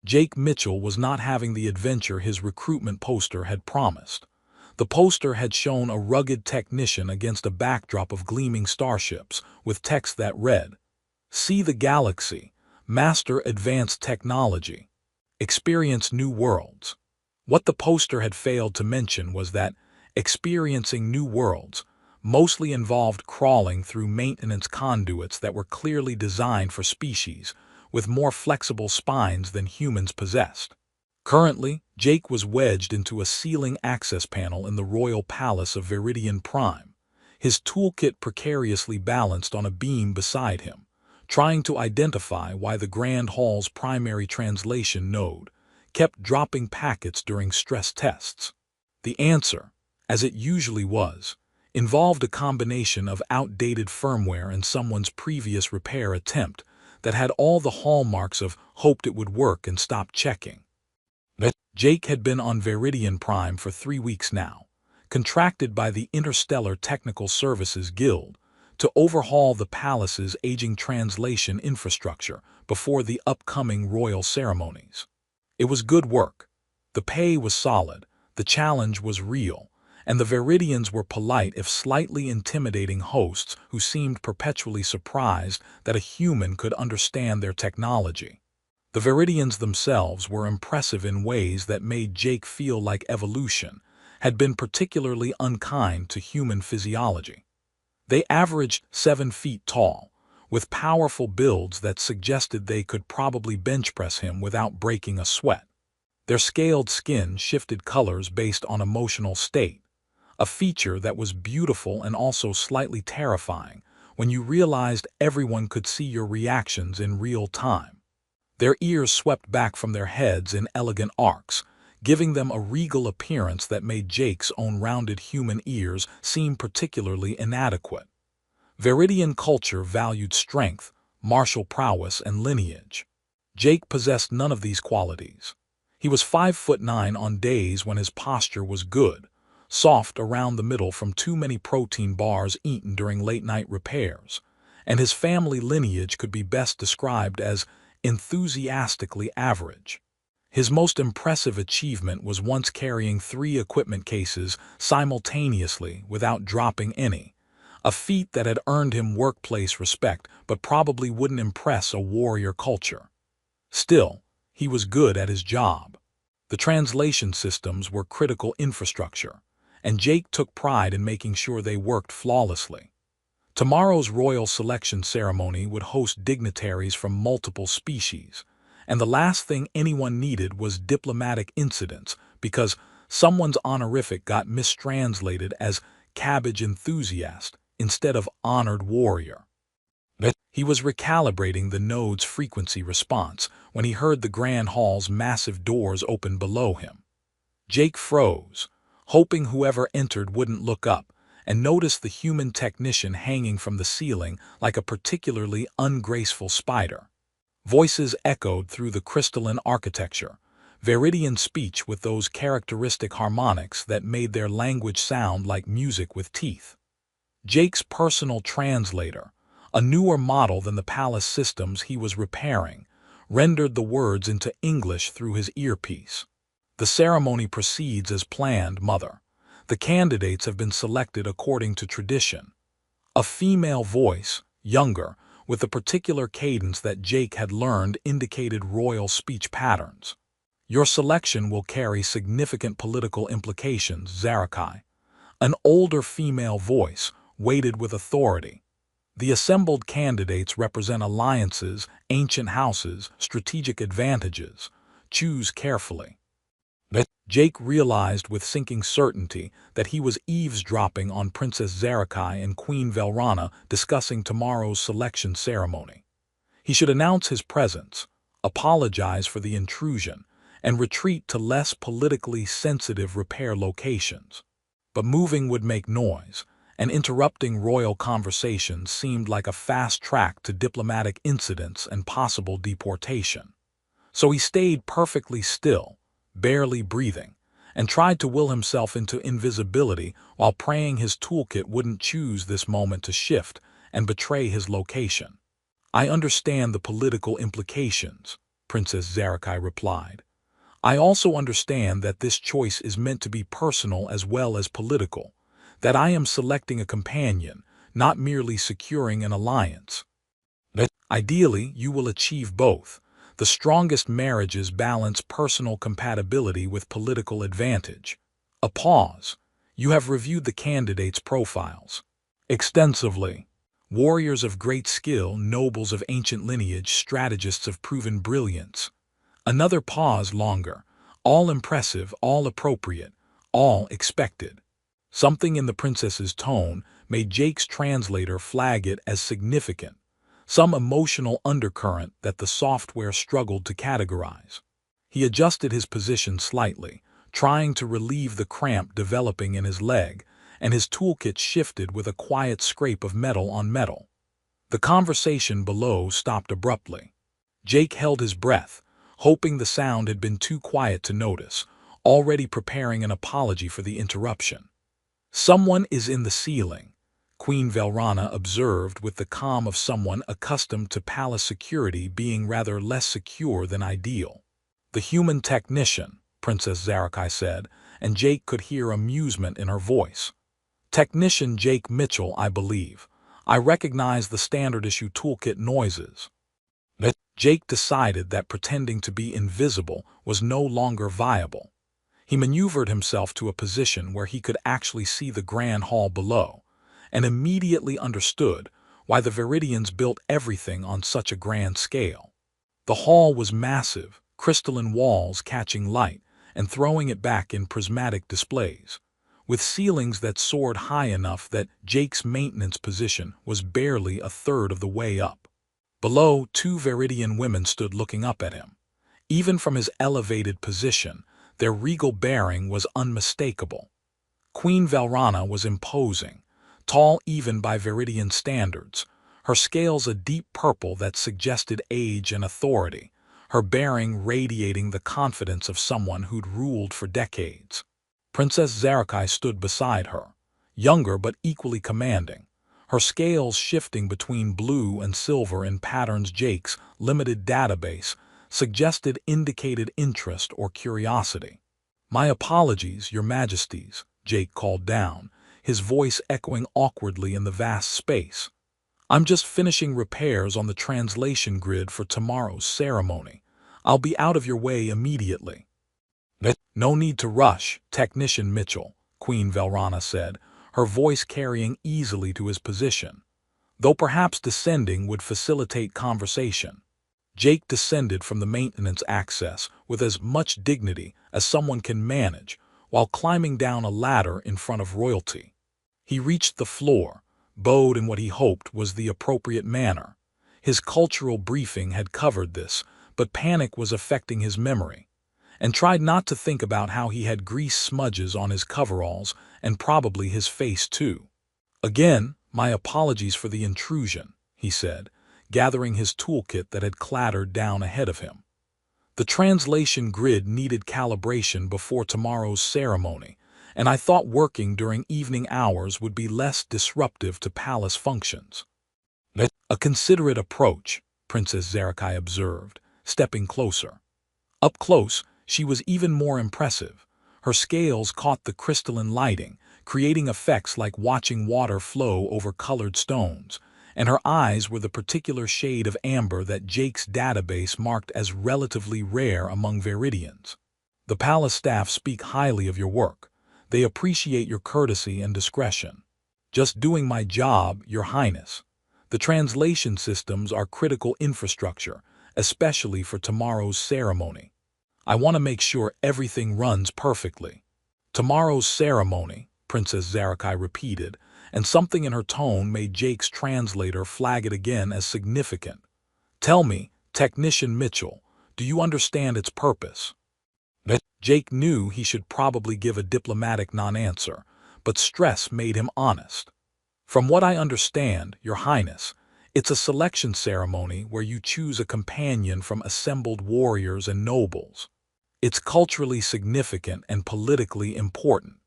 Jake Mitchell was not having the adventure his recruitment poster had promised. The poster had shown a rugged technician against a backdrop of gleaming starships, with text that read, "See the galaxy, master advanced technology, experience new worlds." What the poster had failed to mention was that experiencing new worlds mostly involved crawling through maintenance conduits that were clearly designed for species with more flexible spines than humans possessed. Currently, Jake was wedged into a ceiling access panel in the royal palace of Viridian Prime, his toolkit precariously balanced on a beam beside him, trying to identify why the Grand Hall's primary translation node kept dropping packets during stress tests. The answer, as it usually was, involved a combination of outdated firmware and someone's previous repair attempt that had all the hallmarks of hoped it would work and stopped checking. Jake had been on Viridian Prime for 3 weeks now, contracted by the Interstellar Technical Services Guild to overhaul the palace's aging translation infrastructure before the upcoming royal ceremonies. It was good work. The pay was solid, the challenge was real, and the Viridians were polite if slightly intimidating hosts who seemed perpetually surprised that a human could understand their technology. The Viridians themselves were impressive in ways that made Jake feel like evolution had been particularly unkind to human physiology. They averaged 7 feet tall, with powerful builds that suggested they could probably bench press him without breaking a sweat. Their scaled skin shifted colors based on emotional state, a feature that was beautiful and also slightly terrifying when you realized everyone could see your reactions in real time. Their ears swept back from their heads in elegant arcs, giving them a regal appearance that made Jake's own rounded human ears seem particularly inadequate. Viridian culture valued strength, martial prowess, and lineage. Jake possessed none of these qualities. He was 5'9" on days when his posture was good, soft around the middle from too many protein bars eaten during late-night repairs, and his family lineage could be best described as enthusiastically average. His most impressive achievement was once carrying 3 equipment cases simultaneously without dropping any, a feat that had earned him workplace respect but probably wouldn't impress a warrior culture. Still, he was good at his job. The translation systems were critical infrastructure, and Jake took pride in making sure they worked flawlessly. Tomorrow's royal selection ceremony would host dignitaries from multiple species, and the last thing anyone needed was diplomatic incidents because someone's honorific got mistranslated as cabbage enthusiast instead of honored warrior. He was recalibrating the node's frequency response when he heard the Grand Hall's massive doors open below him. Jake froze, hoping whoever entered wouldn't look up, and noticed the human technician hanging from the ceiling like a particularly ungraceful spider. Voices echoed through the crystalline architecture, Viridian speech with those characteristic harmonics that made their language sound like music with teeth. Jake's personal translator, a newer model than the palace systems he was repairing, rendered the words into English through his earpiece. "The ceremony proceeds as planned, Mother. The candidates have been selected according to tradition." A female voice, younger, with the particular cadence that Jake had learned indicated royal speech patterns. "Your selection will carry significant political implications, Zarakai." An older female voice, weighted with authority. "The assembled candidates represent alliances, ancient houses, strategic advantages. Choose carefully." Jake realized with sinking certainty that he was eavesdropping on Princess Zarakai and Queen Velrana discussing tomorrow's selection ceremony. He should announce his presence, apologize for the intrusion, and retreat to less politically sensitive repair locations. But moving would make noise, and interrupting royal conversations seemed like a fast track to diplomatic incidents and possible deportation. So he stayed perfectly still, barely breathing, and tried to will himself into invisibility while praying his toolkit wouldn't choose this moment to shift and betray his location. "I understand the political implications," Princess Zarakai replied. I also understand that this choice is meant to be personal as well as political, that I am selecting a companion, not merely securing an alliance. Ideally, you will achieve both. The strongest marriages balance personal compatibility with political advantage. A pause. You have reviewed the candidates' profiles extensively. Warriors of great skill, nobles of ancient lineage, strategists of proven brilliance. Another pause longer. All impressive, all appropriate, all expected. Something in the princess's tone made Jake's translator flag it as significant, some emotional undercurrent that the software struggled to categorize. He adjusted his position slightly, trying to relieve the cramp developing in his leg, and his toolkit shifted with a quiet scrape of metal on metal. The conversation below stopped abruptly. Jake held his breath, hoping the sound had been too quiet to notice, already preparing an apology for the interruption. Someone is in the ceiling, Queen Velrana observed with the calm of someone accustomed to palace security being rather less secure than ideal. The human technician, Princess Zarakai said, and Jake could hear amusement in her voice. Technician Jake Mitchell, I believe. I recognize the standard-issue toolkit noises. Jake decided that pretending to be invisible was no longer viable. He maneuvered himself to a position where he could actually see the grand hall below, and immediately understood why the Viridians built everything on such a grand scale. The hall was massive, crystalline walls catching light and throwing it back in prismatic displays, with ceilings that soared high enough that Jake's maintenance position was barely a third of the way up. Below, two Viridian women stood looking up at him. Even from his elevated position, their regal bearing was unmistakable. Queen Velrana was imposing, tall even by Viridian standards, her scales a deep purple that suggested age and authority, her bearing radiating the confidence of someone who'd ruled for decades. Princess Zarakai stood beside her, younger but equally commanding, her scales shifting between blue and silver in patterns Jake's limited database suggested indicated interest or curiosity. My apologies, Your Majesties, Jake called down, his voice echoing awkwardly in the vast space. I'm just finishing repairs on the translation grid for tomorrow's ceremony. I'll be out of your way immediately. No need to rush, Technician Mitchell, Queen Velrana said, her voice carrying easily to his position, though perhaps descending would facilitate conversation. Jake descended from the maintenance access with as much dignity as someone can manage while climbing down a ladder in front of royalty. He reached the floor, bowed in what he hoped was the appropriate manner. His cultural briefing had covered this, but panic was affecting his memory, and tried not to think about how he had grease smudges on his coveralls and probably his face too. Again, my apologies for the intrusion, he said, gathering his toolkit that had clattered down ahead of him. The translation grid needed calibration before tomorrow's ceremony, and I thought working during evening hours would be less disruptive to palace functions. A considerate approach, Princess Zarakai observed, stepping closer. Up close, she was even more impressive. Her scales caught the crystalline lighting, creating effects like watching water flow over colored stones, and her eyes were the particular shade of amber that Jake's database marked as relatively rare among Viridians. The palace staff speak highly of your work. They appreciate your courtesy and discretion. Just doing my job, Your Highness. The translation systems are critical infrastructure, especially for tomorrow's ceremony. I want to make sure everything runs perfectly. Tomorrow's ceremony, Princess Zarakai repeated, and something in her tone made Jake's translator flag it again as significant. Tell me, Technician Mitchell, do you understand its purpose? Jake knew he should probably give a diplomatic non-answer, but stress made him honest. From what I understand, Your Highness, it's a selection ceremony where you choose a companion from assembled warriors and nobles. It's culturally significant and politically important,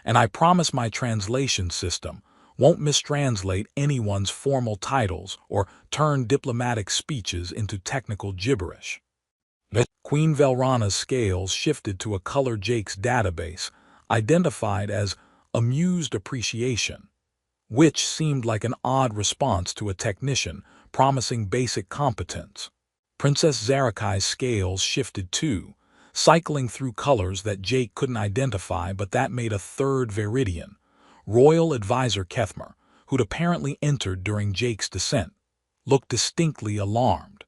and I promise my translation system won't mistranslate anyone's formal titles or turn diplomatic speeches into technical gibberish. Queen Velrana's scales shifted to a color Jake's database, identified as amused appreciation, which seemed like an odd response to a technician promising basic competence. Princess Zarakai's scales shifted too, cycling through colors that Jake couldn't identify but that made a third Viridian, Royal Advisor Kethmer, who'd apparently entered during Jake's descent, looked distinctly alarmed.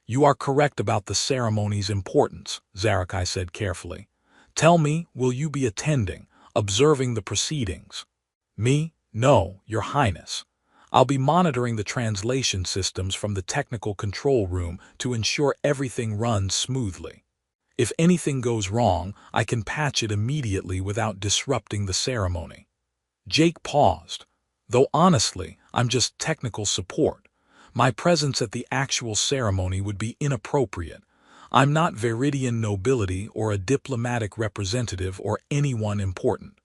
"You are correct about the ceremony's importance," Zarakai said carefully. "Tell me, will you be attending, observing the proceedings?" "Me? No, Your Highness. I'll be monitoring the translation systems from the technical control room to ensure everything runs smoothly. If anything goes wrong, I can patch it immediately without disrupting the ceremony." Jake paused. "Though honestly, I'm just technical support. My presence at the actual ceremony would be inappropriate. I'm not Viridian nobility or a diplomatic representative or anyone important.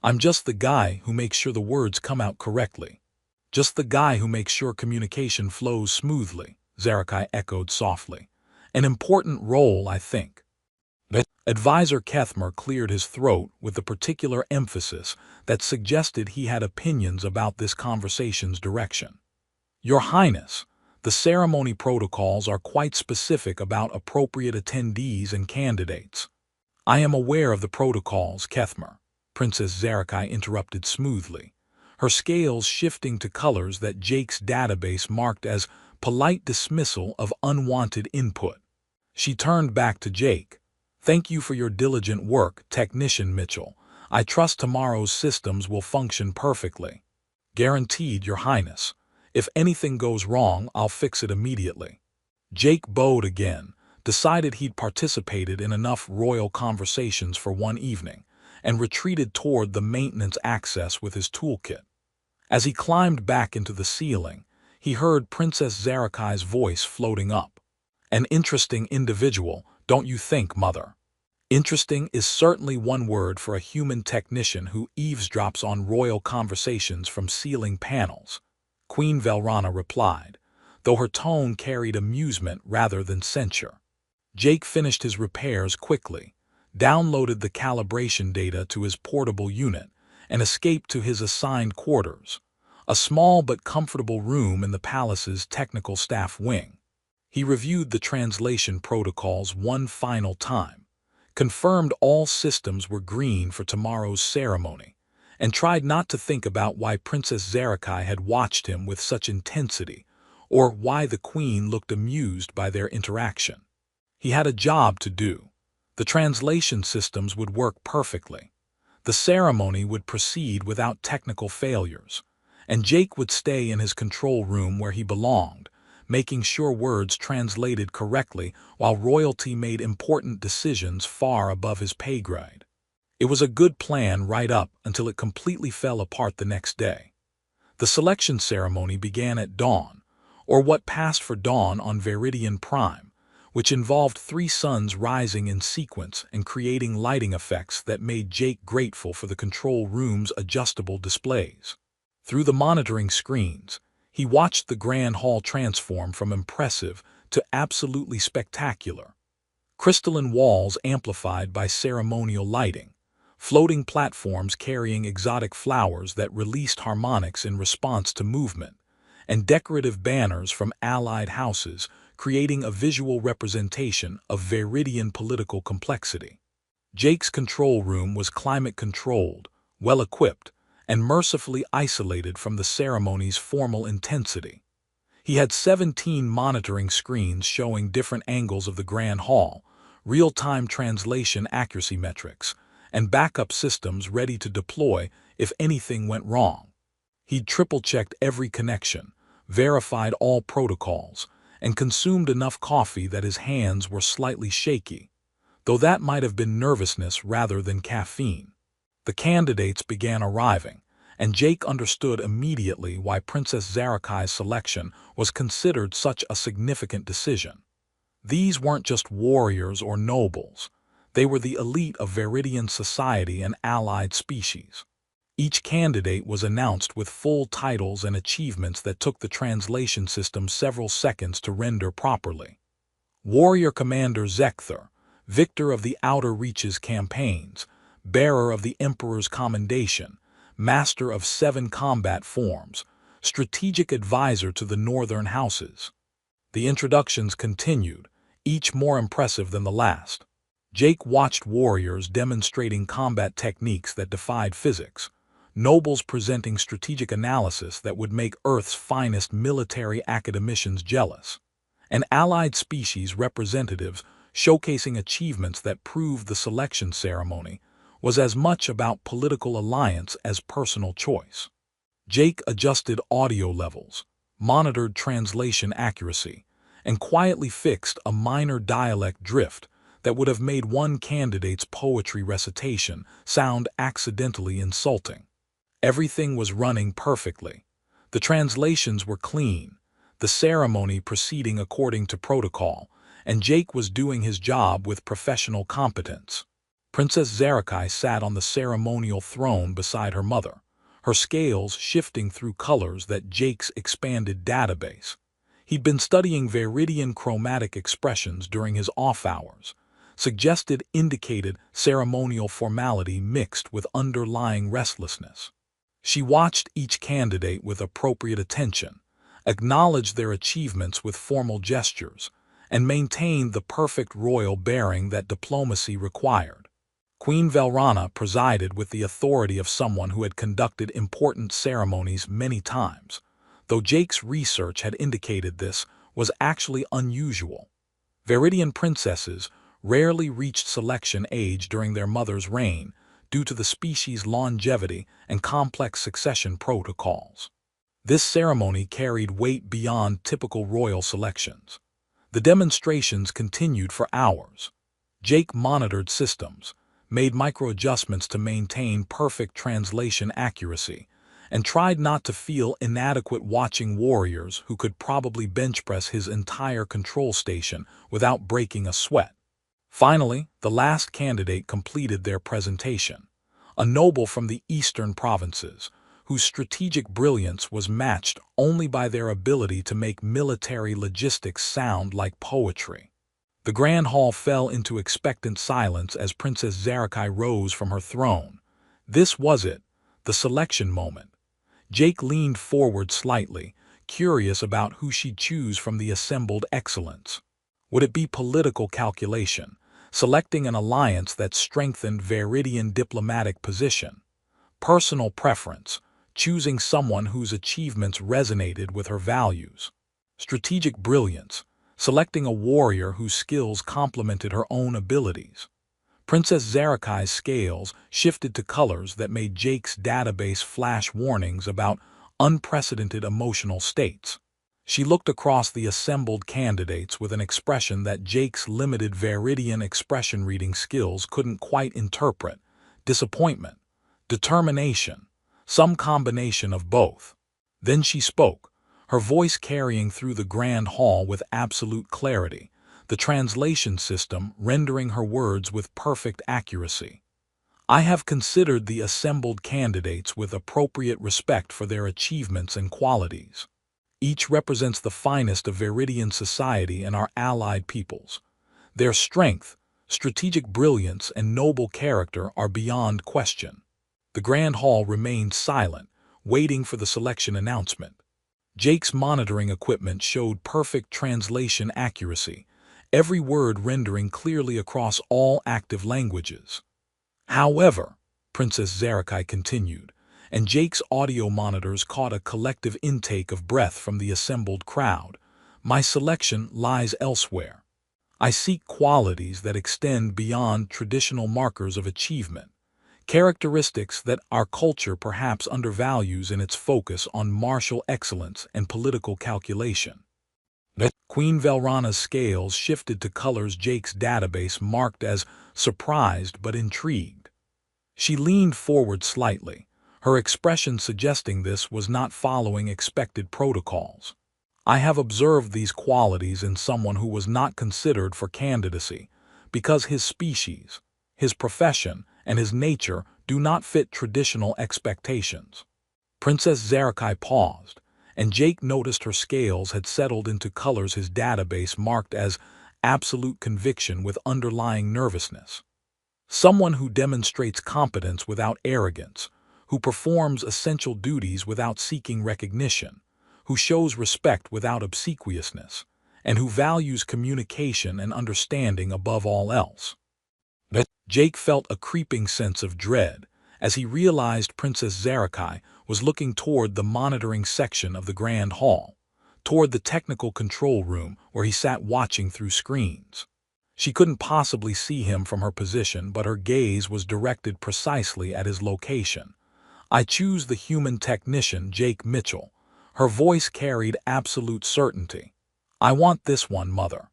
I'm just the guy who makes sure the words come out correctly. Just the guy who makes sure communication flows smoothly," Zarakai echoed softly. "An important role, I think." Advisor Kethmer cleared his throat with a particular emphasis that suggested he had opinions about this conversation's direction. "Your Highness, the ceremony protocols are quite specific about appropriate attendees and candidates." "I am aware of the protocols, Kethmer," Princess Zarakai interrupted smoothly, her scales shifting to colors that Jake's database marked as polite dismissal of unwanted input. She turned back to Jake. "Thank you for your diligent work, Technician Mitchell. I trust tomorrow's systems will function perfectly." "Guaranteed, Your Highness. If anything goes wrong, I'll fix it immediately." Jake bowed again, decided he'd participated in enough royal conversations for one evening, and retreated toward the maintenance access with his toolkit. As he climbed back into the ceiling, he heard Princess Zarakai's voice floating up. "An interesting individual, don't you think, Mother?" "Interesting is certainly one word for a human technician who eavesdrops on royal conversations from ceiling panels," Queen Velrana replied, though her tone carried amusement rather than censure. Jake finished his repairs quickly, downloaded the calibration data to his portable unit, and escaped to his assigned quarters, a small but comfortable room in the palace's technical staff wing. He reviewed the translation protocols one final time, confirmed all systems were green for tomorrow's ceremony, and tried not to think about why Princess Zarakai had watched him with such intensity, or why the Queen looked amused by their interaction. He had a job to do. The translation systems would work perfectly. The ceremony would proceed without technical failures, and Jake would stay in his control room where he belonged, making sure words translated correctly while royalty made important decisions far above his pay grade. It was a good plan right up until it completely fell apart the next day. The selection ceremony began at dawn, or what passed for dawn on Viridian Prime, which involved 3 suns rising in sequence and creating lighting effects that made Jake grateful for the control room's adjustable displays. Through the monitoring screens, he watched the Grand Hall transform from impressive to absolutely spectacular. Crystalline walls amplified by ceremonial lighting, floating platforms carrying exotic flowers that released harmonics in response to movement, and decorative banners from allied houses creating a visual representation of Viridian political complexity. Jake's control room was climate-controlled, well-equipped, and mercifully isolated from the ceremony's formal intensity. He had 17 monitoring screens showing different angles of the Grand Hall, real-time translation accuracy metrics, and backup systems ready to deploy if anything went wrong. He'd triple-checked every connection, verified all protocols, and consumed enough coffee that his hands were slightly shaky, though that might have been nervousness rather than caffeine. The candidates began arriving, and Jake understood immediately why Princess Zarakai's selection was considered such a significant decision. These weren't just warriors or nobles. They were the elite of Viridian society and allied species. Each candidate was announced with full titles and achievements that took the translation system several seconds to render properly. Warrior Commander Zekther, victor of the Outer Reaches campaigns, bearer of the Emperor's commendation, master of 7 combat forms, strategic advisor to the Northern Houses. The introductions continued, each more impressive than the last. Jake watched warriors demonstrating combat techniques that defied physics, nobles presenting strategic analysis that would make Earth's finest military academicians jealous, and allied species representatives showcasing achievements that proved the selection ceremony was as much about political alliance as personal choice. Jake adjusted audio levels, monitored translation accuracy, and quietly fixed a minor dialect drift that would have made one candidate's poetry recitation sound accidentally insulting. Everything was running perfectly. The translations were clean, the ceremony proceeding according to protocol, and Jake was doing his job with professional competence. Princess Zarakai sat on the ceremonial throne beside her mother, her scales shifting through colors that Jake's expanded database. He'd been studying Viridian chromatic expressions during his off hours, suggested indicated ceremonial formality mixed with underlying restlessness. She watched each candidate with appropriate attention, acknowledged their achievements with formal gestures, and maintained the perfect royal bearing that diplomacy required. Queen Velrana presided with the authority of someone who had conducted important ceremonies many times, though Jake's research had indicated this was actually unusual. Viridian princesses rarely reached selection age during their mother's reign due to the species' longevity and complex succession protocols. This ceremony carried weight beyond typical royal selections. The demonstrations continued for hours. Jake monitored systems, made micro-adjustments to maintain perfect translation accuracy, and tried not to feel inadequate watching warriors who could probably bench press his entire control station without breaking a sweat. Finally, the last candidate completed their presentation, a noble from the eastern provinces, whose strategic brilliance was matched only by their ability to make military logistics sound like poetry. The grand hall fell into expectant silence as Princess Zarakai rose from her throne. This was it, the selection moment. Jake leaned forward slightly, curious about who she'd choose from the assembled excellence. Would it be political calculation, selecting an alliance that strengthened Viridian diplomatic position? Personal preference, choosing someone whose achievements resonated with her values? Strategic brilliance, selecting a warrior whose skills complemented her own abilities? Princess Zarakai's scales shifted to colors that made Jake's database flash warnings about unprecedented emotional states. She looked across the assembled candidates with an expression that Jake's limited Viridian expression reading skills couldn't quite interpret: disappointment, determination, some combination of both. Then she spoke, her voice carrying through the grand hall with absolute clarity, the translation system rendering her words with perfect accuracy. I have considered the assembled candidates with appropriate respect for their achievements and qualities. Each represents the finest of Viridian society and our allied peoples. Their strength, strategic brilliance, and noble character are beyond question. The grand hall remained silent, waiting for the selection announcement. Jake's monitoring equipment showed perfect translation accuracy, every word rendering clearly across all active languages. However, Princess Zarakai continued, and Jake's audio monitors caught a collective intake of breath from the assembled crowd, my selection lies elsewhere. I seek qualities that extend beyond traditional markers of achievement, characteristics that our culture perhaps undervalues in its focus on martial excellence and political calculation. Queen Velrana's scales shifted to colors Jake's database marked as surprised but intrigued. She leaned forward slightly, her expression suggesting this was not following expected protocols. I have observed these qualities in someone who was not considered for candidacy because his species, his profession, and his nature do not fit traditional expectations. Princess Zarakai paused, and Jake noticed her scales had settled into colors his database marked as absolute conviction with underlying nervousness. Someone who demonstrates competence without arrogance, who performs essential duties without seeking recognition, who shows respect without obsequiousness, and who values communication and understanding above all else. But Jake felt a creeping sense of dread as he realized Princess Zarakai was looking toward the monitoring section of the Grand Hall, toward the technical control room where he sat watching through screens. She couldn't possibly see him from her position, but her gaze was directed precisely at his location. "I choose the human technician, Jake Mitchell." Her voice carried absolute certainty. "I want this one, Mother."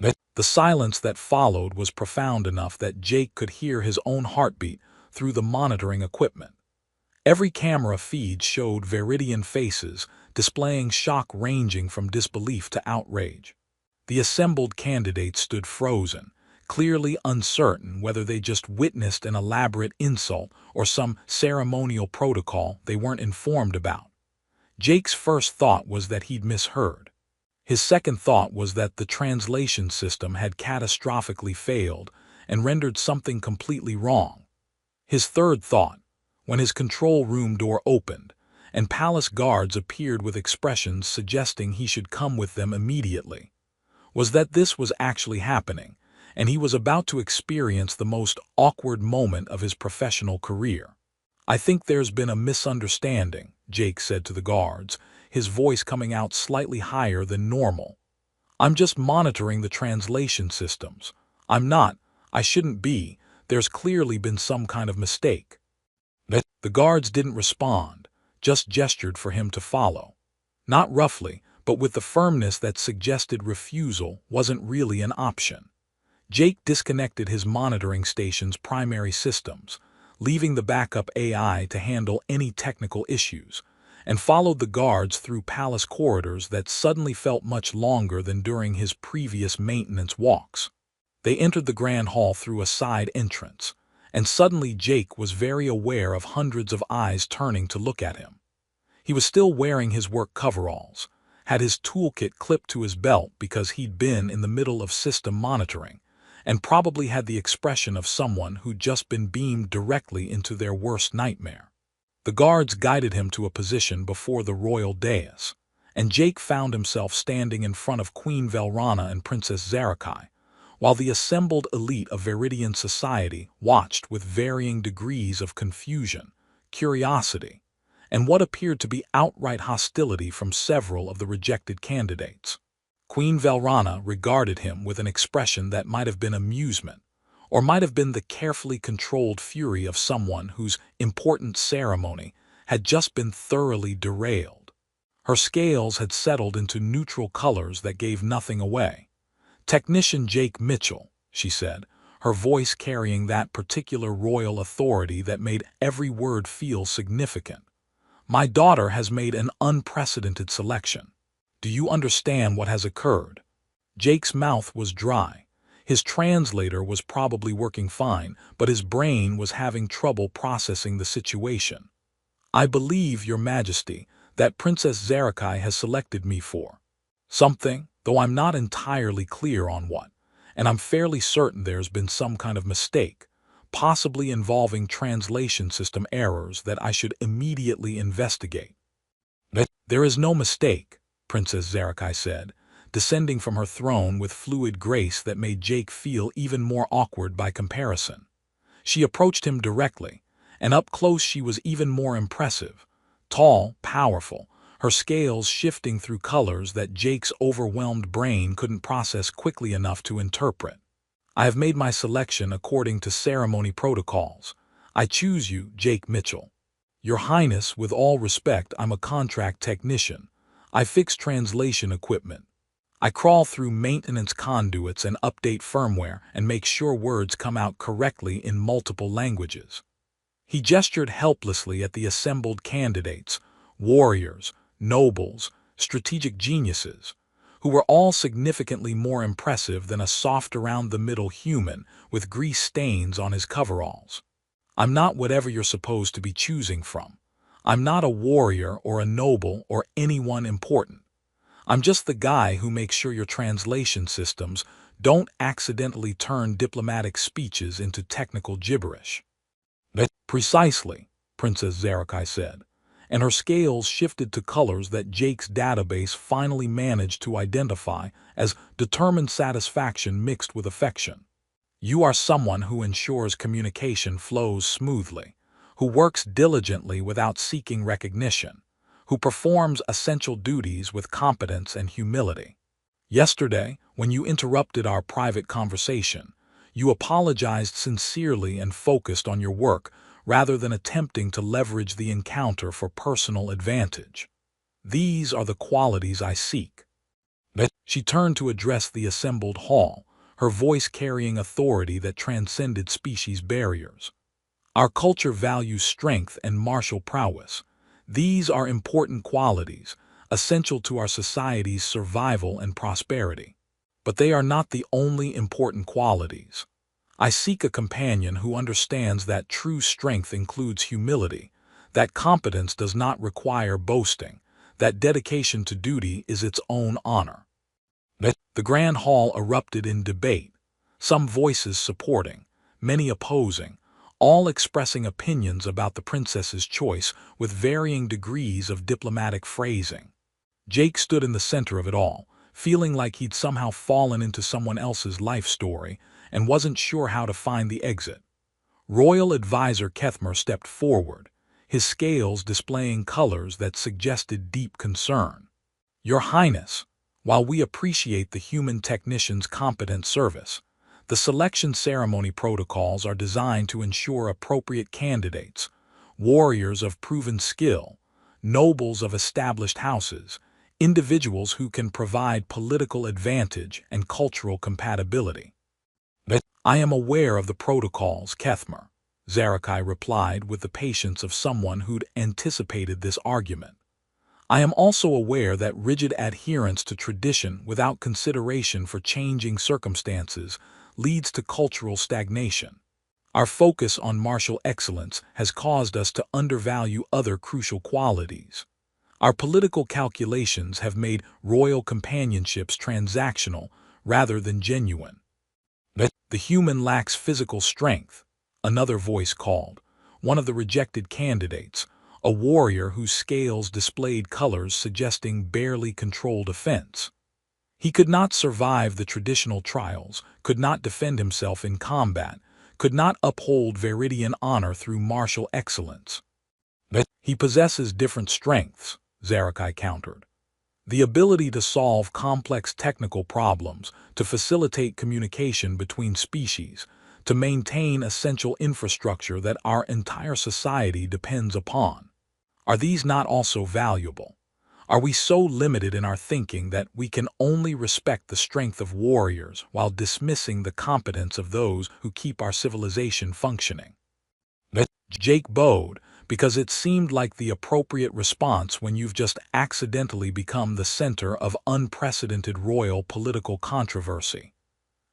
The silence that followed was profound enough that Jake could hear his own heartbeat through the monitoring equipment. Every camera feed showed Viridian faces, displaying shock ranging from disbelief to outrage. The assembled candidates stood frozen, clearly uncertain whether they just witnessed an elaborate insult or some ceremonial protocol they weren't informed about. Jake's first thought was that he'd misheard. His second thought was that the translation system had catastrophically failed and rendered something completely wrong. His third thought, when his control room door opened and palace guards appeared with expressions suggesting he should come with them immediately, was that this was actually happening, and he was about to experience the most awkward moment of his professional career. "I think there's been a misunderstanding," Jake said to the guards, his voice coming out slightly higher than normal. "I'm just monitoring the translation systems. I shouldn't be. There's clearly been some kind of mistake." The guards didn't respond, just gestured for him to follow. Not roughly, but with the firmness that suggested refusal wasn't really an option. Jake disconnected his monitoring station's primary systems, leaving the backup AI to handle any technical issues, and followed the guards through palace corridors that suddenly felt much longer than during his previous maintenance walks. They entered the Grand Hall through a side entrance, and suddenly Jake was very aware of hundreds of eyes turning to look at him. He was still wearing his work coveralls, had his toolkit clipped to his belt because he'd been in the middle of system monitoring, and probably had the expression of someone who'd just been beamed directly into their worst nightmare. The guards guided him to a position before the royal dais, and Jake found himself standing in front of Queen Velrana and Princess Zarakai, while the assembled elite of Viridian society watched with varying degrees of confusion, curiosity, and what appeared to be outright hostility from several of the rejected candidates. Queen Velrana regarded him with an expression that might have been amusement, or might have been the carefully controlled fury of someone whose important ceremony had just been thoroughly derailed. Her scales had settled into neutral colors that gave nothing away. "Technician Jake Mitchell," she said, her voice carrying that particular royal authority that made every word feel significant. "My daughter has made an unprecedented selection. Do you understand what has occurred?" Jake's mouth was dry. His translator was probably working fine, but his brain was having trouble processing the situation. "I believe, Your Majesty, that Princess Zarakai has selected me for something, though I'm not entirely clear on what, and I'm fairly certain there's been some kind of mistake, possibly involving translation system errors that I should immediately investigate." "There is no mistake," Princess Zarakai said, descending from her throne with fluid grace that made Jake feel even more awkward by comparison. She approached him directly, and up close she was even more impressive. Tall, powerful, her scales shifting through colors that Jake's overwhelmed brain couldn't process quickly enough to interpret. "I have made my selection according to ceremony protocols. I choose you, Jake Mitchell. Your Highness, with all respect, I'm a contract technician. I fix translation equipment. I crawl through maintenance conduits and update firmware and make sure words come out correctly in multiple languages." He gestured helplessly at the assembled candidates, warriors, nobles, strategic geniuses, who were all significantly more impressive than a soft-around-the-middle human with grease stains on his coveralls. "I'm not whatever you're supposed to be choosing from. I'm not a warrior or a noble or anyone important. I'm just the guy who makes sure your translation systems Don't accidentally turn diplomatic speeches into technical gibberish. Precisely, Princess Zarakai said, and her scales shifted to colors that Jake's database finally managed to identify as determined satisfaction mixed with affection. You are someone who ensures communication flows smoothly, who works diligently without seeking recognition, who performs essential duties with competence and humility. Yesterday, when you interrupted our private conversation, you apologized sincerely and focused on your work rather than attempting to leverage the encounter for personal advantage. These are the qualities I seek. She turned to address the assembled hall, her voice carrying authority that transcended species barriers. Our culture values strength and martial prowess. These are important qualities, essential to our society's survival and prosperity. But they are not the only important qualities. I seek a companion who understands that true strength includes humility, that competence does not require boasting, that dedication to duty is its own honor. The grand hall erupted in debate, some voices supporting, many opposing, all expressing opinions about the princess's choice with varying degrees of diplomatic phrasing. Jake stood in the center of it all, feeling like he'd somehow fallen into someone else's life story and wasn't sure how to find the exit. Royal Advisor Kethmer stepped forward, his scales displaying colors that suggested deep concern. Your Highness, while we appreciate the human technician's competent service, the selection ceremony protocols are designed to ensure appropriate candidates, warriors of proven skill, nobles of established houses, individuals who can provide political advantage and cultural compatibility. I am aware of the protocols, Kethmer, Zarakai replied with the patience of someone who'd anticipated this argument. I am also aware that rigid adherence to tradition without consideration for changing circumstances leads to cultural stagnation. Our focus on martial excellence has caused us to undervalue other crucial qualities. Our political calculations have made royal companionships transactional rather than genuine. The human lacks physical strength, another voice called, one of the rejected candidates, a warrior whose scales displayed colors suggesting barely controlled offense. He could not survive the traditional trials, could not defend himself in combat, could not uphold Viridian honor through martial excellence. He possesses different strengths, Zarakai countered. The ability to solve complex technical problems, to facilitate communication between species, to maintain essential infrastructure that our entire society depends upon. Are these not also valuable? Are we so limited in our thinking that we can only respect the strength of warriors while dismissing the competence of those who keep our civilization functioning? Jake bowed, because it seemed like the appropriate response when you've just accidentally become the center of unprecedented royal political controversy.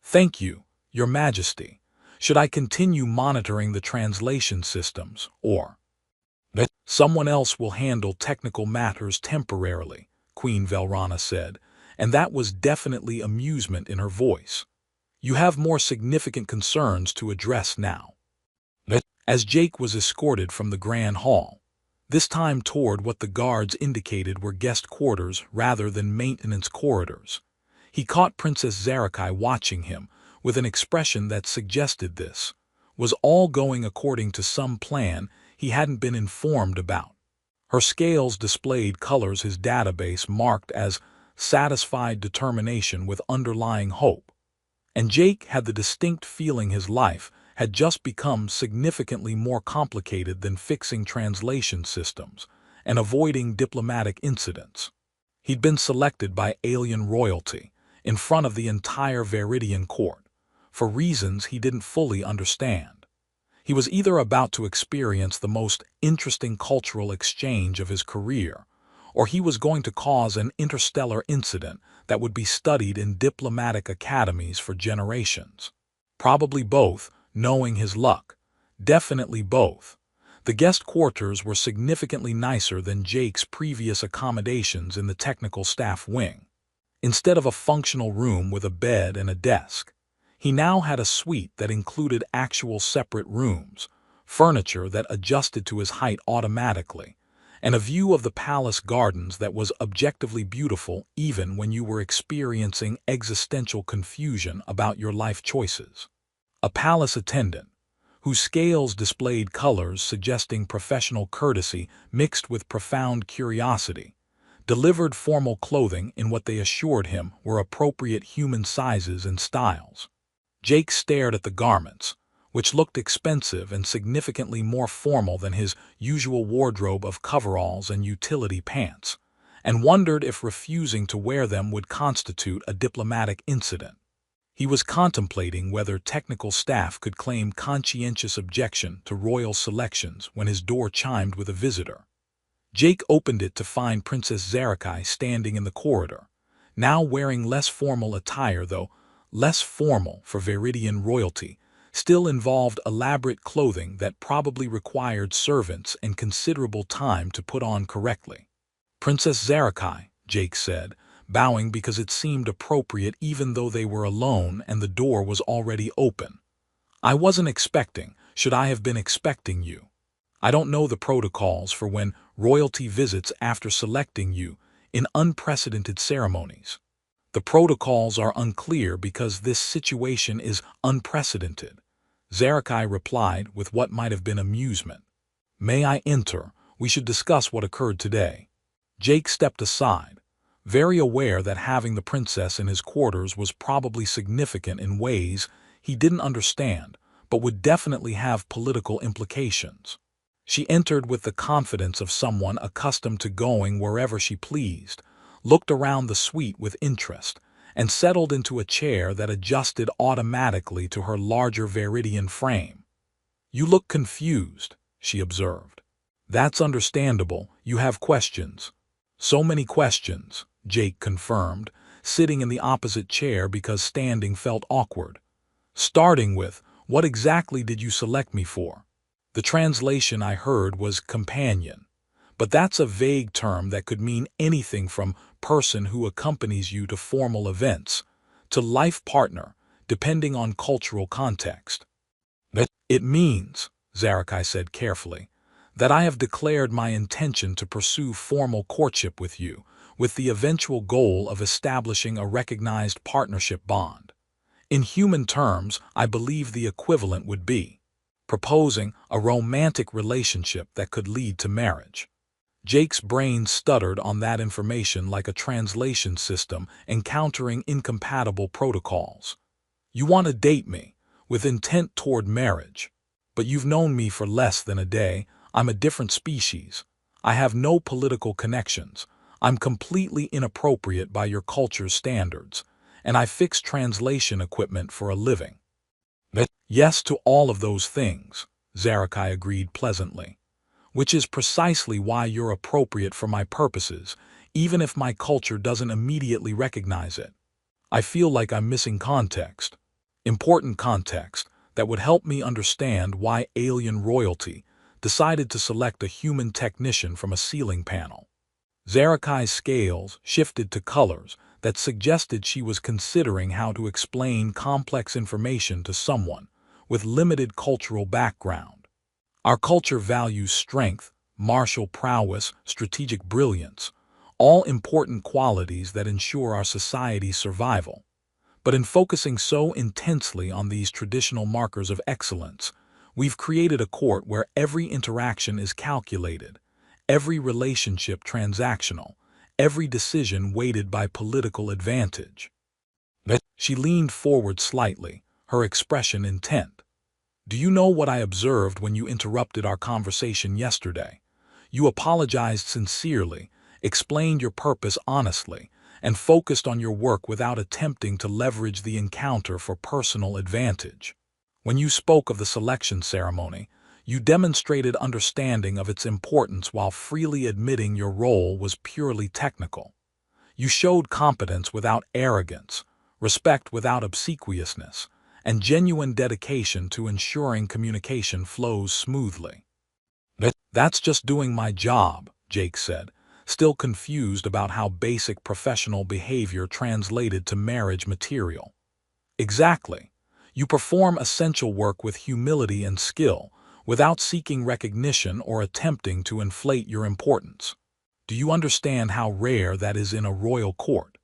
Thank you, Your Majesty. Should I continue monitoring the translation systems, or someone else will handle technical matters temporarily, Queen Velrana said, and that was definitely amusement in her voice. You have more significant concerns to address now. As Jake was escorted from the grand hall, this time toward what the guards indicated were guest quarters rather than maintenance corridors, he caught Princess Zarakai watching him with an expression that suggested this was all going according to some plan he hadn't been informed about. Her scales displayed colors his database marked as satisfied determination with underlying hope, and Jake had the distinct feeling his life had just become significantly more complicated than fixing translation systems and avoiding diplomatic incidents. He'd been selected by alien royalty in front of the entire Viridian court for reasons he didn't fully understand. He was either about to experience the most interesting cultural exchange of his career, or he was going to cause an interstellar incident that would be studied in diplomatic academies for generations. Probably both, knowing his luck. Definitely both. The guest quarters were significantly nicer than Jake's previous accommodations in the technical staff wing. Instead of a functional room with a bed and a desk, he now had a suite that included actual separate rooms, furniture that adjusted to his height automatically, and a view of the palace gardens that was objectively beautiful even when you were experiencing existential confusion about your life choices. A palace attendant, whose scales displayed colors suggesting professional courtesy mixed with profound curiosity, delivered formal clothing in what they assured him were appropriate human sizes and styles. Jake stared at the garments, which looked expensive and significantly more formal than his usual wardrobe of coveralls and utility pants, and wondered if refusing to wear them would constitute a diplomatic incident. He was contemplating whether technical staff could claim conscientious objection to royal selections when his door chimed with a visitor. Jake opened it to find Princess Zarakai standing in the corridor, now wearing less formal attire, though less formal for Viridian royalty, still involved elaborate clothing that probably required servants and considerable time to put on correctly. "Princess Zarakai," Jake said, bowing because it seemed appropriate even though they were alone and the door was already open. "I wasn't expecting, should I have been expecting you? I don't know the protocols for when royalty visits after selecting you in unprecedented ceremonies. The protocols are unclear because this situation is unprecedented," Zarakai replied with what might have been amusement. "May I enter? We should discuss what occurred today." Jake stepped aside, very aware that having the princess in his quarters was probably significant in ways he didn't understand, but would definitely have political implications. She entered with the confidence of someone accustomed to going wherever she pleased, looked around the suite with interest, and settled into a chair that adjusted automatically to her larger Viridian frame. "You look confused," she observed. "That's understandable, you have questions." "So many questions," Jake confirmed, sitting in the opposite chair because standing felt awkward. "Starting with, what exactly did you select me for?" "The translation I heard was companion, but that's a vague term that could mean anything from person who accompanies you to formal events to life partner, depending on cultural context." "It means," Zarakai said carefully, "that I have declared my intention to pursue formal courtship with you, with the eventual goal of establishing a recognized partnership bond. In human terms, I believe the equivalent would be proposing a romantic relationship that could lead to marriage." Jake's brain stuttered on that information like a translation system encountering incompatible protocols. "You want to date me, with intent toward marriage. But you've known me for less than a day. I'm a different species. I have no political connections. I'm completely inappropriate by your culture's standards, and I fix translation equipment for a living." "Yes to all of those things," Zarakai agreed pleasantly, "which is precisely why you're appropriate for my purposes, even if my culture doesn't immediately recognize it. I feel like I'm missing context, important context, that would help me understand why alien royalty decided to select a human technician from a ceiling panel." Zarakai's scales shifted to colors that suggested she was considering how to explain complex information to someone with limited cultural background. "Our culture values strength, martial prowess, strategic brilliance, all important qualities that ensure our society's survival. But in focusing so intensely on these traditional markers of excellence, we've created a court where every interaction is calculated, every relationship transactional, every decision weighted by political advantage." She leaned forward slightly, her expression intent. "Do you know what I observed when you interrupted our conversation yesterday? You apologized sincerely, explained your purpose honestly, and focused on your work without attempting to leverage the encounter for personal advantage. When you spoke of the selection ceremony, you demonstrated understanding of its importance while freely admitting your role was purely technical. You showed competence without arrogance, respect without obsequiousness, and genuine dedication to ensuring communication flows smoothly." "That's just doing my job," Jake said, still confused about how basic professional behavior translated to marriage material. Exactly. You perform essential work with humility and skill, without seeking recognition or attempting to inflate your importance. Do you understand how rare that is in a royal court?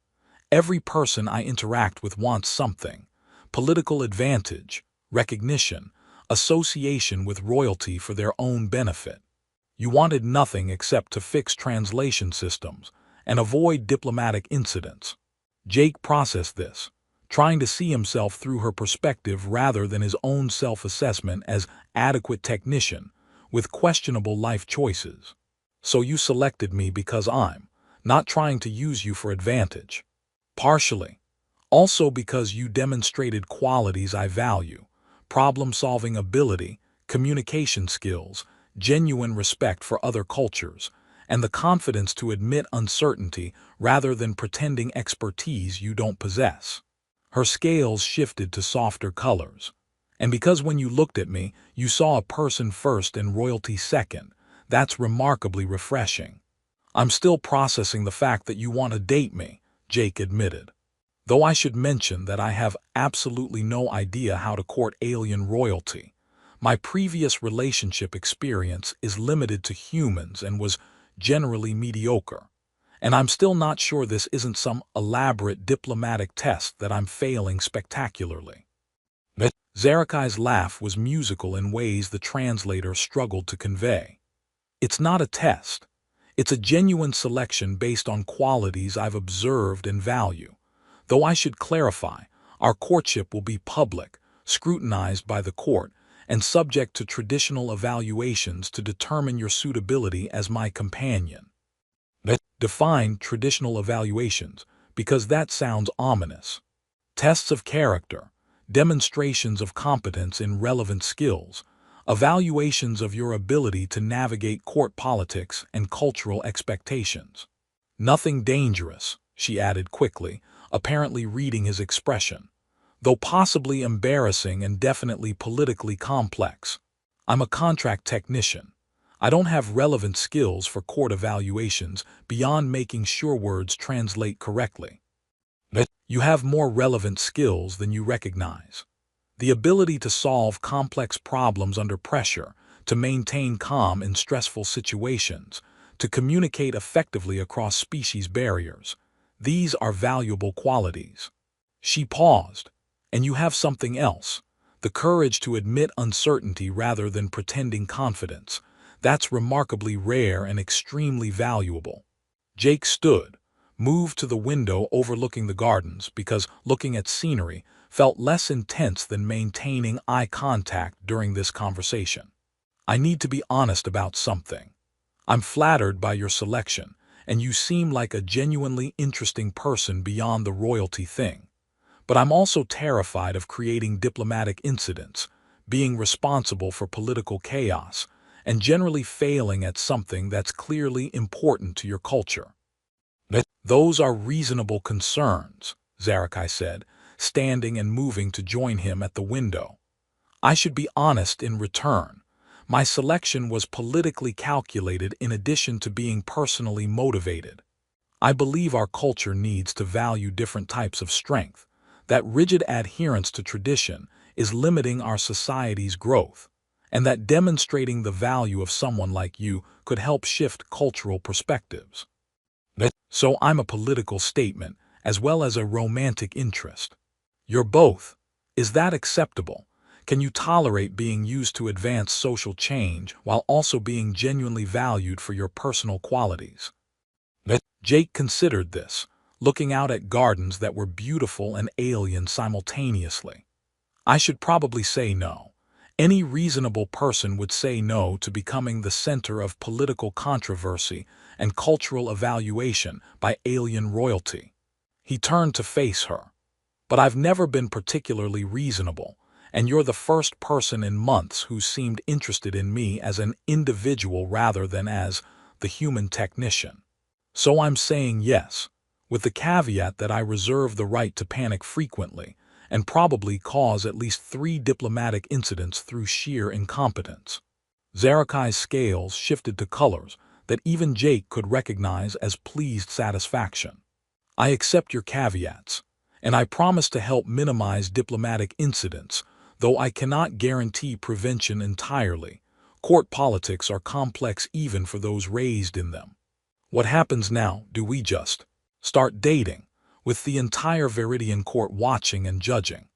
Every person I interact with wants something: political advantage, recognition, association with royalty for their own benefit. You wanted nothing except to fix translation systems and avoid diplomatic incidents. Jake processed this, trying to see himself through her perspective rather than his own self-assessment as adequate technician with questionable life choices. So you selected me because I'm not trying to use you for advantage. Partially. Also because you demonstrated qualities I value: problem-solving ability, communication skills, genuine respect for other cultures, and the confidence to admit uncertainty rather than pretending expertise you don't possess. Her scales shifted to softer colors. And because when you looked at me, you saw a person first and royalty second, that's remarkably refreshing. I'm still processing the fact that you want to date me, Jake admitted. Though I should mention that I have absolutely no idea how to court alien royalty. My previous relationship experience is limited to humans and was generally mediocre. And I'm still not sure this isn't some elaborate diplomatic test that I'm failing spectacularly. Zarakai's laugh was musical in ways the translator struggled to convey. It's not a test. It's a genuine selection based on qualities I've observed and value. Though I should clarify, our courtship will be public, scrutinized by the court, and subject to traditional evaluations to determine your suitability as my companion. Define traditional evaluations, because that sounds ominous. Tests of character, demonstrations of competence in relevant skills, evaluations of your ability to navigate court politics and cultural expectations. Nothing dangerous, she added quickly, apparently reading his expression. Though possibly embarrassing and definitely politically complex. I'm a contract technician. I don't have relevant skills for court evaluations beyond making sure words translate correctly. But you have more relevant skills than you recognize. The ability to solve complex problems under pressure, to maintain calm in stressful situations, to communicate effectively across species barriers. These are valuable qualities. She paused. And you have something else: the courage to admit uncertainty rather than pretending confidence. That's remarkably rare and extremely valuable. Jake stood, moved to the window overlooking the gardens because looking at scenery felt less intense than maintaining eye contact during this conversation. I need to be honest about something. I'm flattered by your selection, and you seem like a genuinely interesting person beyond the royalty thing. But I'm also terrified of creating diplomatic incidents, being responsible for political chaos, and generally failing at something that's clearly important to your culture. Those are reasonable concerns, Zarakai said, standing and moving to join him at the window. I should be honest in return. My selection was politically calculated in addition to being personally motivated. I believe our culture needs to value different types of strength. That rigid adherence to tradition is limiting our society's growth, and that demonstrating the value of someone like you could help shift cultural perspectives. So I'm a political statement as well as a romantic interest. You're both. Is that acceptable? Can you tolerate being used to advance social change while also being genuinely valued for your personal qualities? Jake considered this, looking out at gardens that were beautiful and alien simultaneously. I should probably say no. Any reasonable person would say no to becoming the center of political controversy and cultural evaluation by alien royalty. He turned to face her. But I've never been particularly reasonable, and you're the first person in months who seemed interested in me as an individual rather than as the human technician. So I'm saying yes, with the caveat that I reserve the right to panic frequently and probably cause at least 3 diplomatic incidents through sheer incompetence. Zarakai's scales shifted to colors that even Jake could recognize as pleased satisfaction. "I accept your caveats, and I promise to help minimize diplomatic incidents, though I cannot guarantee prevention entirely. Court politics are complex even for those raised in them." "What happens now? Do we just start dating, with the entire Viridian court watching and judging?"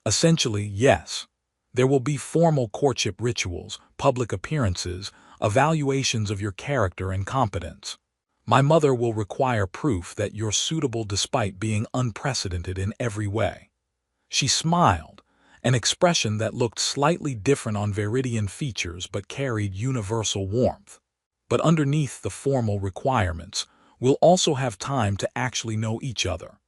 "Essentially, yes. There will be formal courtship rituals, public appearances, evaluations of your character and competence. My mother will require proof that you're suitable despite being unprecedented in every way." She smiled, an expression that looked slightly different on Viridian features but carried universal warmth. "But underneath the formal requirements, we'll also have time to actually know each other,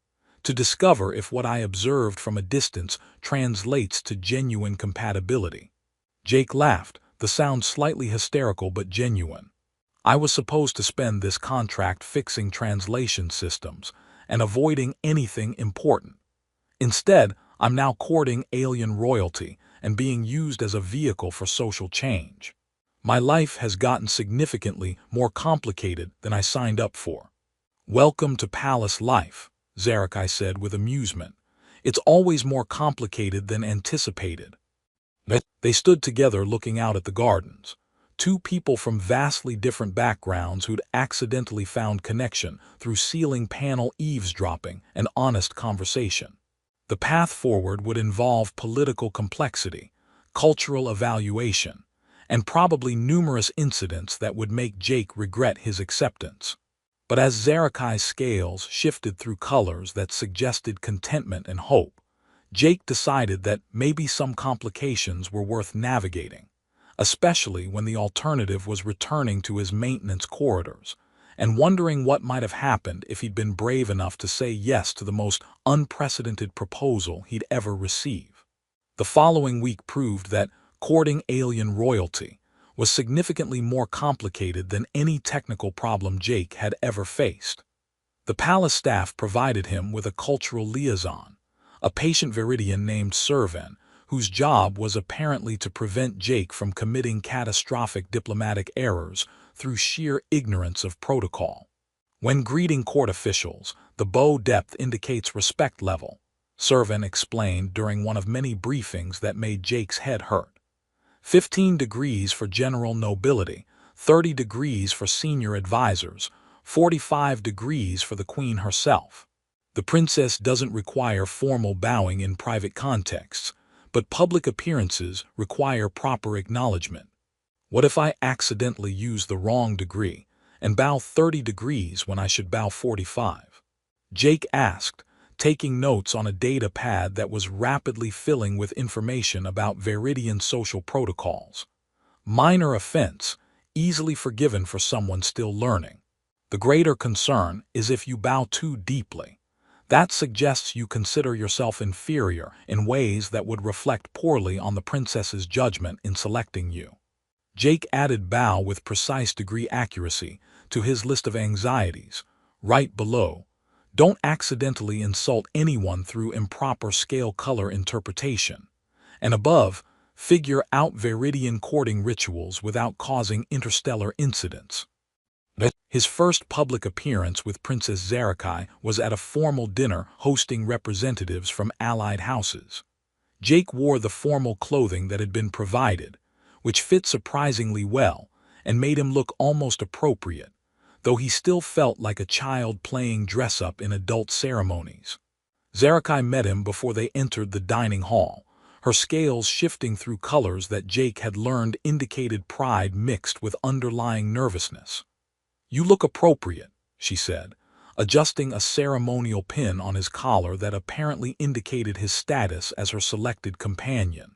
to discover if what I observed from a distance translates to genuine compatibility." Jake laughed, the sound slightly hysterical but genuine. "I was supposed to spend this contract fixing translation systems and avoiding anything important. Instead, I'm now courting alien royalty and being used as a vehicle for social change. My life has gotten significantly more complicated than I signed up for." "Welcome to palace life," Zarakai said with amusement. "It's always more complicated than anticipated." They stood together looking out at the gardens, two people from vastly different backgrounds who'd accidentally found connection through ceiling panel eavesdropping and honest conversation. The path forward would involve political complexity, cultural evaluation, and probably numerous incidents that would make Jake regret his acceptance. But as Zarakai's scales shifted through colors that suggested contentment and hope, Jake decided that maybe some complications were worth navigating, especially when the alternative was returning to his maintenance corridors and wondering what might have happened if he'd been brave enough to say yes to the most unprecedented proposal he'd ever receive. The following week proved that courting alien royalty was significantly more complicated than any technical problem Jake had ever faced. The palace staff provided him with a cultural liaison, a patient Viridian named Servan, whose job was apparently to prevent Jake from committing catastrophic diplomatic errors through sheer ignorance of protocol. "When greeting court officials, the bow depth indicates respect level," Servan explained during one of many briefings that made Jake's head hurt. 15 degrees for general nobility, 30 degrees for senior advisors, 45 degrees for the queen herself. The princess doesn't require formal bowing in private contexts, but public appearances require proper acknowledgement. "What if I accidentally use the wrong degree and bow 30 degrees when I should bow 45? Jake asked, taking notes on a data pad that was rapidly filling with information about Viridian social protocols. "Minor offense, easily forgiven for someone still learning. The greater concern is if you bow too deeply. That suggests you consider yourself inferior in ways that would reflect poorly on the princess's judgment in selecting you." Jake added bow with precise degree accuracy to his list of anxieties. Right below, "Don't accidentally insult anyone through improper scale color interpretation." And above, "Figure out Viridian courting rituals without causing interstellar incidents." His first public appearance with Princess Zarakai was at a formal dinner hosting representatives from allied houses. Jake wore the formal clothing that had been provided, which fit surprisingly well and made him look almost appropriate, though he still felt like a child playing dress-up in adult ceremonies. Zarakai met him before they entered the dining hall, her scales shifting through colors that Jake had learned indicated pride mixed with underlying nervousness. "You look appropriate," she said, adjusting a ceremonial pin on his collar that apparently indicated his status as her selected companion.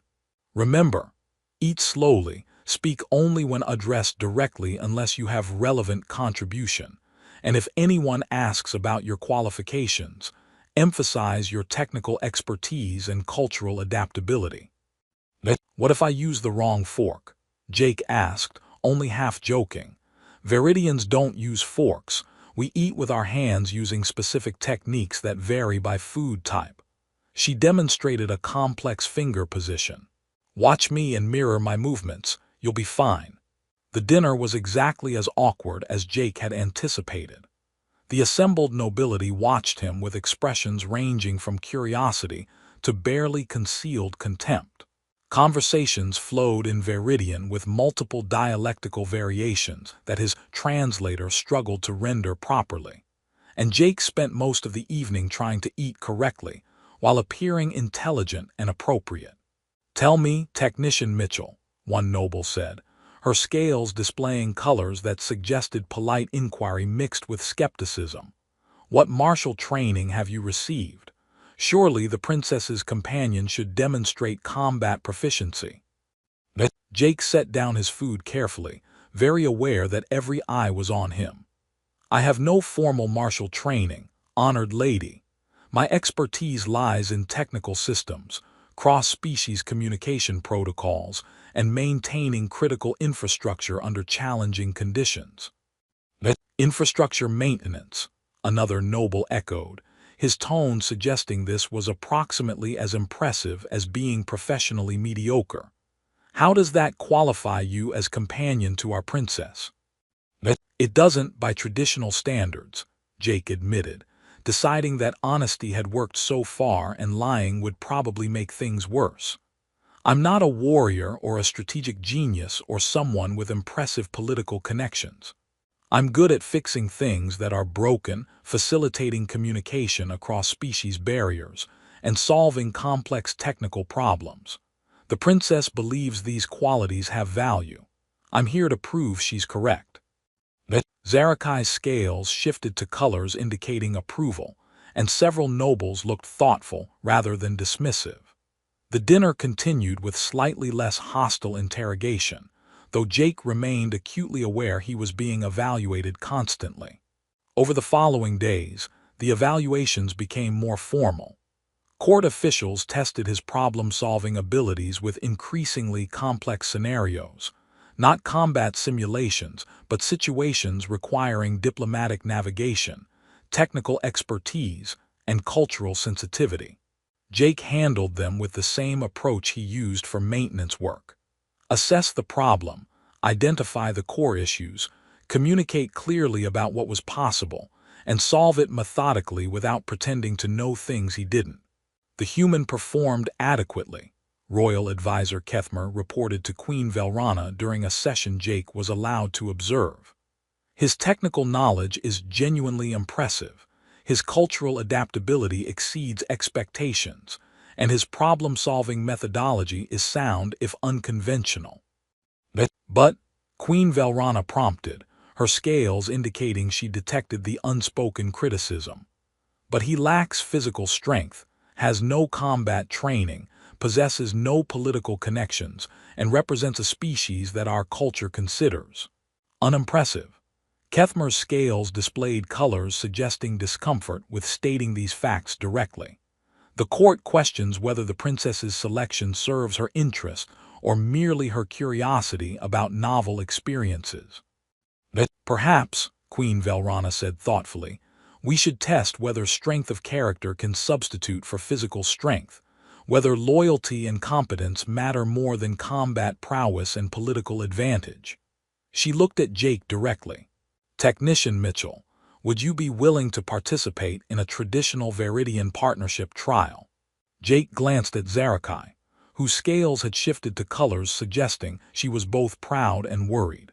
"Remember, eat slowly, speak only when addressed directly unless you have relevant contribution, and if anyone asks about your qualifications, emphasize your technical expertise and cultural adaptability." "What if I use the wrong fork?" Jake asked, only half joking. "Viridians don't use forks. We eat with our hands using specific techniques that vary by food type." She demonstrated a complex finger position. "Watch me and mirror my movements. You'll be fine." The dinner was exactly as awkward as Jake had anticipated. The assembled nobility watched him with expressions ranging from curiosity to barely concealed contempt. Conversations flowed in Veridian with multiple dialectical variations that his translator struggled to render properly, and Jake spent most of the evening trying to eat correctly while appearing intelligent and appropriate. "Tell me, Technician Mitchell," one noble said, her scales displaying colors that suggested polite inquiry mixed with skepticism. "What martial training have you received? Surely the princess's companion should demonstrate combat proficiency." Jake set down his food carefully, very aware that every eye was on him. "I have no formal martial training, honored lady. My expertise lies in technical systems, cross-species communication protocols, and maintaining critical infrastructure under challenging conditions." "Infrastructure maintenance," another noble echoed, his tone suggesting this was approximately as impressive as being professionally mediocre. "How does that qualify you as companion to our princess?" "It doesn't by traditional standards," Jake admitted, deciding that honesty had worked so far and lying would probably make things worse. "I'm not a warrior or a strategic genius or someone with impressive political connections. I'm good at fixing things that are broken, facilitating communication across species barriers, and solving complex technical problems. The princess believes these qualities have value. I'm here to prove she's correct." Zarakai's scales shifted to colors indicating approval, and several nobles looked thoughtful rather than dismissive. The dinner continued with slightly less hostile interrogation, though Jake remained acutely aware he was being evaluated constantly. Over the following days, the evaluations became more formal. Court officials tested his problem-solving abilities with increasingly complex scenarios, not combat simulations, but situations requiring diplomatic navigation, technical expertise, and cultural sensitivity. Jake handled them with the same approach he used for maintenance work. Assess the problem, identify the core issues, communicate clearly about what was possible, and solve it methodically without pretending to know things he didn't. The human performed adequately, Royal Advisor Kethmer reported to Queen Velrana during a session Jake was allowed to observe. "His technical knowledge is genuinely impressive. His cultural adaptability exceeds expectations, and his problem-solving methodology is sound if unconventional." "But," Queen Velrana prompted, her scales indicating she detected the unspoken criticism. "But he lacks physical strength, has no combat training, possesses no political connections, and represents a species that our culture considers unimpressive." Kethmer's scales displayed colors suggesting discomfort with stating these facts directly. The court questions whether the princess's selection serves her interest or merely her curiosity about novel experiences. "Perhaps," Queen Velrana said thoughtfully, "we should test whether strength of character can substitute for physical strength, whether loyalty and competence matter more than combat prowess and political advantage." She looked at Jake directly. "Technician Mitchell, would you be willing to participate in a traditional Veridian partnership trial?" Jake glanced at Zarakai, whose scales had shifted to colors suggesting she was both proud and worried.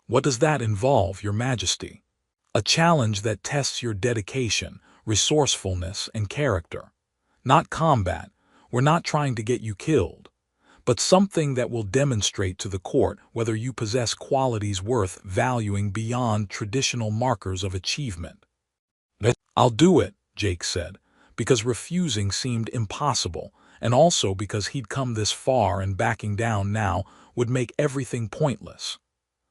"What does that involve, Your Majesty?" "A challenge that tests your dedication, resourcefulness, and character. Not combat. We're not trying to get you killed, but something that will demonstrate to the court whether you possess qualities worth valuing beyond traditional markers of achievement." "I'll do it," Jake said, because refusing seemed impossible, and also because he'd come this far and backing down now would make everything pointless.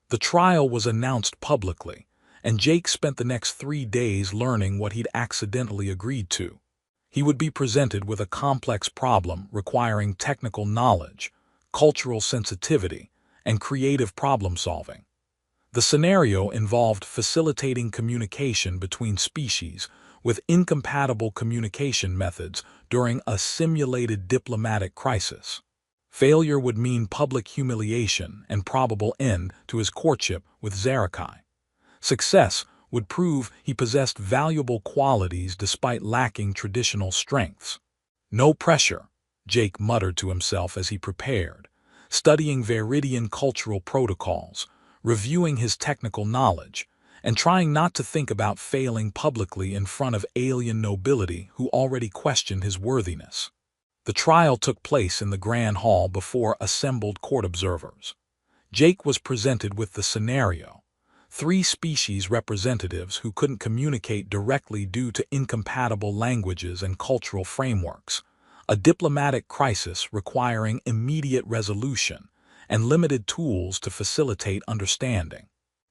The trial was announced publicly, and Jake spent the next 3 days learning what he'd accidentally agreed to. He would be presented with a complex problem requiring technical knowledge, cultural sensitivity, and creative problem-solving. The scenario involved facilitating communication between species with incompatible communication methods during a simulated diplomatic crisis. Failure would mean public humiliation and probable end to his courtship with Zarakai. Success would prove he possessed valuable qualities despite lacking traditional strengths. No pressure, Jake muttered to himself as he prepared, studying Veridian cultural protocols, reviewing his technical knowledge, and trying not to think about failing publicly in front of alien nobility who already questioned his worthiness. The trial took place in the Grand Hall before assembled court observers. Jake was presented with the scenario: 3 species representatives who couldn't communicate directly due to incompatible languages and cultural frameworks, a diplomatic crisis requiring immediate resolution, and limited tools to facilitate understanding.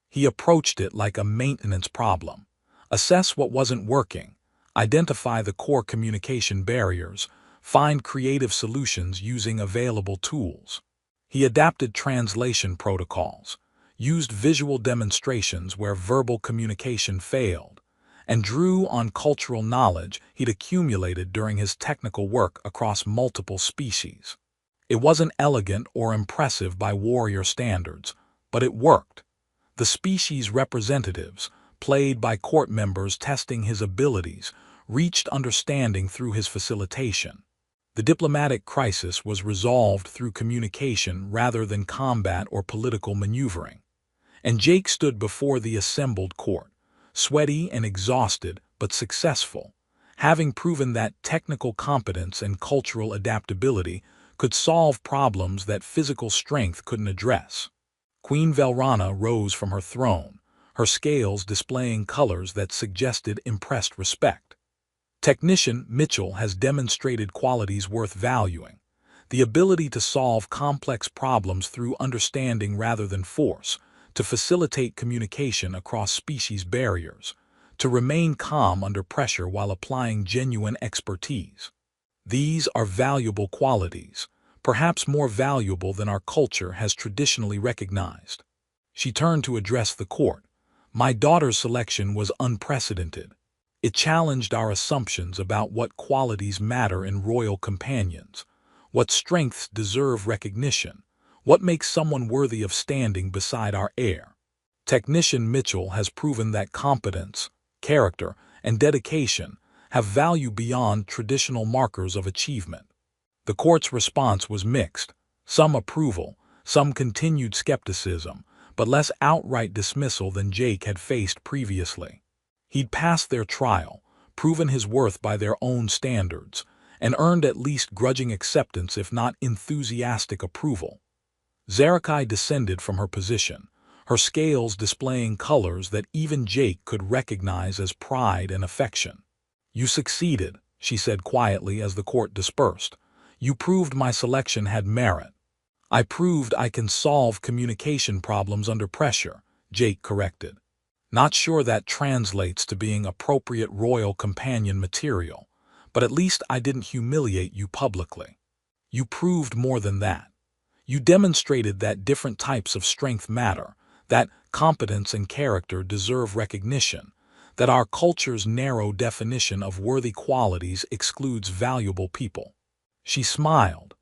He approached it like a maintenance problem: assess what wasn't working, identify the core communication barriers, find creative solutions using available tools. He adapted translation protocols, used visual demonstrations where verbal communication failed, and drew on cultural knowledge he'd accumulated during his technical work across multiple species. It wasn't elegant or impressive by warrior standards, but it worked. The species representatives, played by court members testing his abilities, reached understanding through his facilitation. The diplomatic crisis was resolved through communication rather than combat or political maneuvering. And Jake stood before the assembled court, sweaty and exhausted but successful, having proven that technical competence and cultural adaptability could solve problems that physical strength couldn't address. Queen Velrana rose from her throne, her scales displaying colors that suggested impressed respect. Technician Mitchell has demonstrated qualities worth valuing: the ability to solve complex problems through understanding rather than force, to facilitate communication across species barriers, to remain calm under pressure while applying genuine expertise. These are valuable qualities, perhaps more valuable than our culture has traditionally recognized. She turned to address the court. My daughter's selection was unprecedented. It challenged our assumptions about what qualities matter in royal companions, what strengths deserve recognition, what makes someone worthy of standing beside our heir. Technician Mitchell has proven that competence, character, and dedication have value beyond traditional markers of achievement. The court's response was mixed: some approval, some continued skepticism, but less outright dismissal than Jake had faced previously. He'd passed their trial, proven his worth by their own standards, and earned at least grudging acceptance if not enthusiastic approval. Zarakai descended from her position, her scales displaying colors that even Jake could recognize as pride and affection. You succeeded, she said quietly as the court dispersed. You proved my selection had merit. I proved I can solve communication problems under pressure, Jake corrected. Not sure that translates to being appropriate royal companion material, but at least I didn't humiliate you publicly. You proved more than that. You demonstrated that different types of strength matter, that competence and character deserve recognition, that our culture's narrow definition of worthy qualities excludes valuable people. She smiled.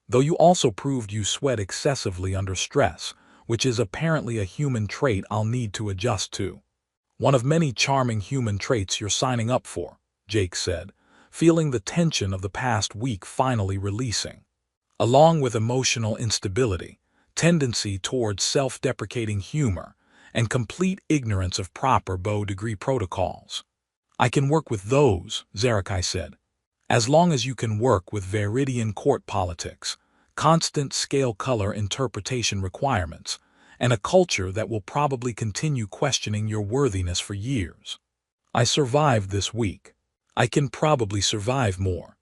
Though you also proved you sweat excessively under stress, which is apparently a human trait I'll need to adjust to. One of many charming human traits you're signing up for, Jake said, feeling the tension of the past week finally releasing. Along with emotional instability, tendency towards self-deprecating humor, and complete ignorance of proper bow degree protocols. I can work with those, Zarakai said. As long as you can work with Veridian court politics, constant scale color interpretation requirements, and a culture that will probably continue questioning your worthiness for years. I survived this week. I can probably survive more.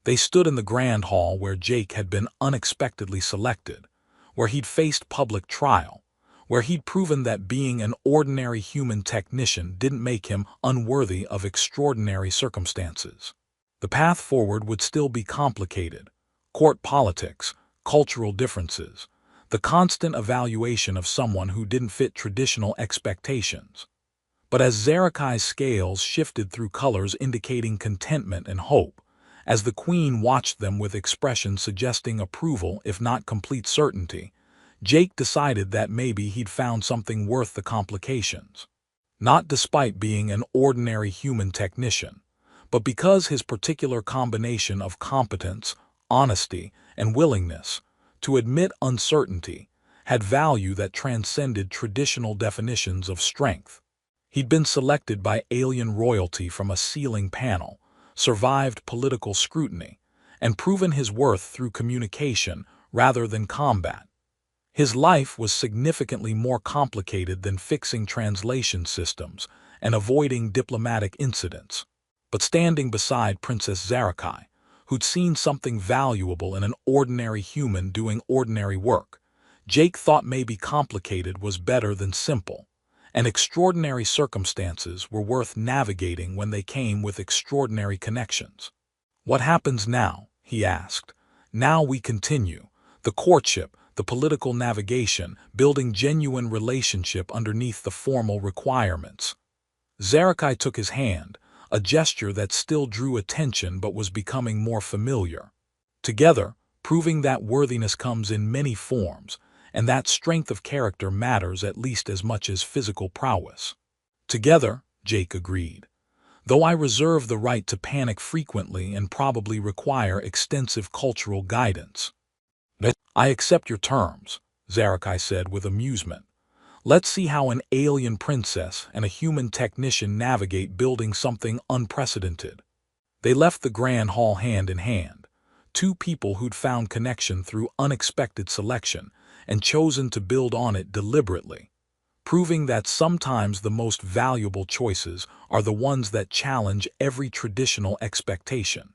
They stood in the grand hall where Jake had been unexpectedly selected, where he'd faced public trial, where he'd proven that being an ordinary human technician didn't make him unworthy of extraordinary circumstances. The path forward would still be complicated: court politics, cultural differences, the constant evaluation of someone who didn't fit traditional expectations. But as Zarakai's scales shifted through colors indicating contentment and hope, As the queen watched them with expressions suggesting approval if not complete certainty, Jake decided that maybe he'd found something worth the complications. Not despite being an ordinary human technician, but because his particular combination of competence, honesty, and willingness to admit uncertainty had value that transcended traditional definitions of strength. He'd been selected by alien royalty from a sealing panel, survived political scrutiny, and proven his worth through communication rather than combat. His life was significantly more complicated than fixing translation systems and avoiding diplomatic incidents. But standing beside Princess Zarakai, who'd seen something valuable in an ordinary human doing ordinary work, Jake thought maybe complicated was better than simple, and extraordinary circumstances were worth navigating when they came with extraordinary connections. "What happens now?" he asked. "Now we continue. The courtship, the political navigation, building genuine relationship underneath the formal requirements." Zarakai took his hand, a gesture that still drew attention but was becoming more familiar. Together, proving that worthiness comes in many forms, and that strength of character matters at least as much as physical prowess. "Together," Jake agreed, "though I reserve the right to panic frequently and probably require extensive cultural guidance." "I accept your terms," Zarakai said with amusement. "Let's see how an alien princess and a human technician navigate building something unprecedented." They left the grand hall hand in hand, two people who'd found connection through unexpected selection and chosen to build on it deliberately, proving that sometimes the most valuable choices are the ones that challenge every traditional expectation.